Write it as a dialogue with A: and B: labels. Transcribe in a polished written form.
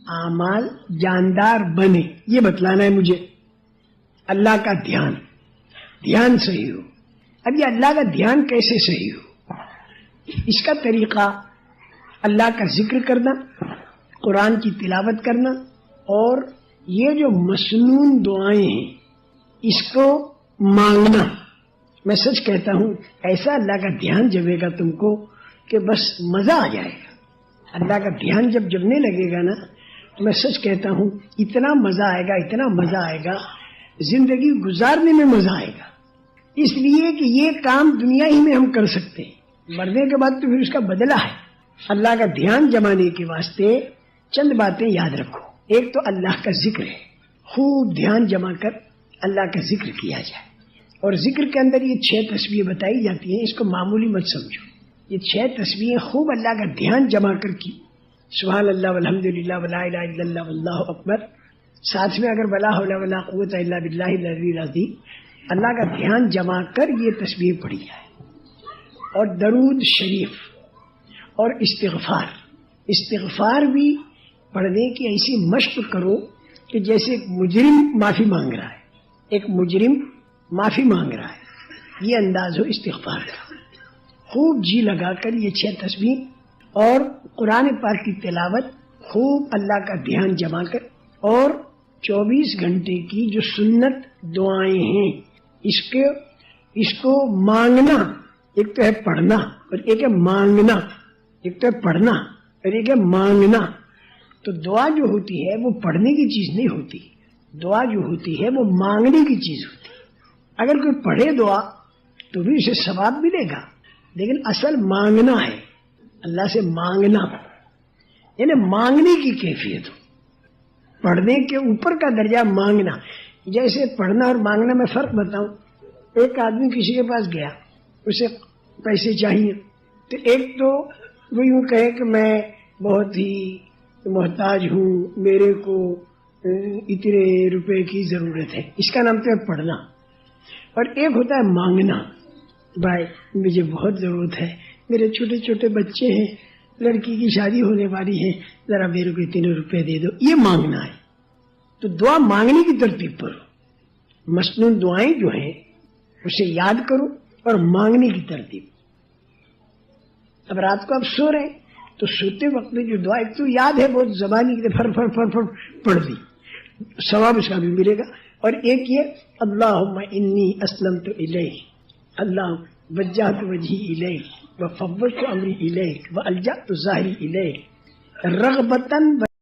A: اعمال جاندار بنے، یہ بتلانا ہے مجھے. اللہ کا دھیان صحیح ہو. اب یہ اللہ کا دھیان کیسے صحیح ہو؟ اس کا طریقہ اللہ کا ذکر کرنا، قرآن کی تلاوت کرنا، اور یہ جو مسنون دعائیں ہیں اس کو مانگنا. میں سچ کہتا ہوں ایسا اللہ کا دھیان جمے گا تم کو کہ بس مزہ آ جائے گا. اللہ کا دھیان جب جمنے لگے گا نا تو میں سچ کہتا ہوں اتنا مزہ آئے گا زندگی گزارنے میں مزہ آئے گا. اس لیے کہ یہ کام دنیا ہی میں ہم کر سکتے ہیں، مرنے کے بعد تو پھر اس کا بدلہ ہے. اللہ کا دھیان جمانے کے واسطے چند باتیں یاد رکھو. ایک تو اللہ کا ذکر ہے، خوب دھیان جما کر اللہ کا ذکر کیا جائے. اور ذکر کے اندر یہ 6 تسبیحیں بتائی جاتی ہیں، اس کو معمولی مت سمجھو. یہ 6 تسبیحیں خوب اللہ کا دھیان جما کر کی، سبحان اللہ والحمد للہ ولا الہ الا اللہ واللہ اکبر، ساتھ میں اگر ولا حول ولا قوت الا باللہ العلی العظیم، اللہ کا دھیان جما کر یہ تسبیح پڑھی جائے. اور درود شریف اور استغفار بھی پڑھنے کی ایسی مشق کرو کہ جیسے ایک مجرم معافی مانگ رہا ہے، یہ انداز ہو استغفار کا. خوب جی لگا کر یہ 6 تسبیح اور قرآن پاک کی تلاوت، خوب اللہ کا دھیان جما کر، اور 24 گھنٹے کی جو سنت دعائیں ہیں اس کو مانگنا. ایک تو ہے پڑھنا اور ایک ہے مانگنا. تو دعا جو ہوتی ہے وہ پڑھنے کی چیز نہیں ہوتی، دعا جو ہوتی ہے وہ مانگنے کی چیز ہوتی ہے. اگر کوئی پڑھے دعا تو بھی اسے ثواب ملے گا، لیکن اصل مانگنا ہے، اللہ سے مانگنا، یعنی مانگنے کی کیفیت ہو. پڑھنے کے اوپر کا درجہ مانگنا. جیسے پڑھنا اور مانگنا میں فرق بتاؤں. ایک آدمی کسی کے پاس گیا، اسے پیسے چاہیے، تو ایک تو وہ یوں کہے کہ میں بہت ہی محتاج ہوں، میرے کو اتنے روپے کی ضرورت ہے، اس کا نام تو ہے پڑھنا. اور ایک ہوتا ہے مانگنا، بھائی مجھے بہت ضرورت ہے، میرے چھوٹے چھوٹے بچے ہیں، لڑکی کی شادی ہونے والی ہے، ذرا میرے کو اتنے روپے دے دو. یہ مانگنا ہے. تو دعا مانگنے کی ترتیب پر، مسنون دعائیں جو ہیں اسے یاد کرو اور مانگنے کی ترتیب. اب رات کو آپ سو رہے تو سوتے وقت میں جو دعا ایک تو یاد ہے بہت زبانی کی فر فر فر فر پڑھ دی، ثواب اس کا بھی ملے گا. اور ایک یہ اللہم انی اسلمت الیک، اللہ وجہت وجہی الیک وفوضت امری الیک والجأت ظہری الیک رغبتاً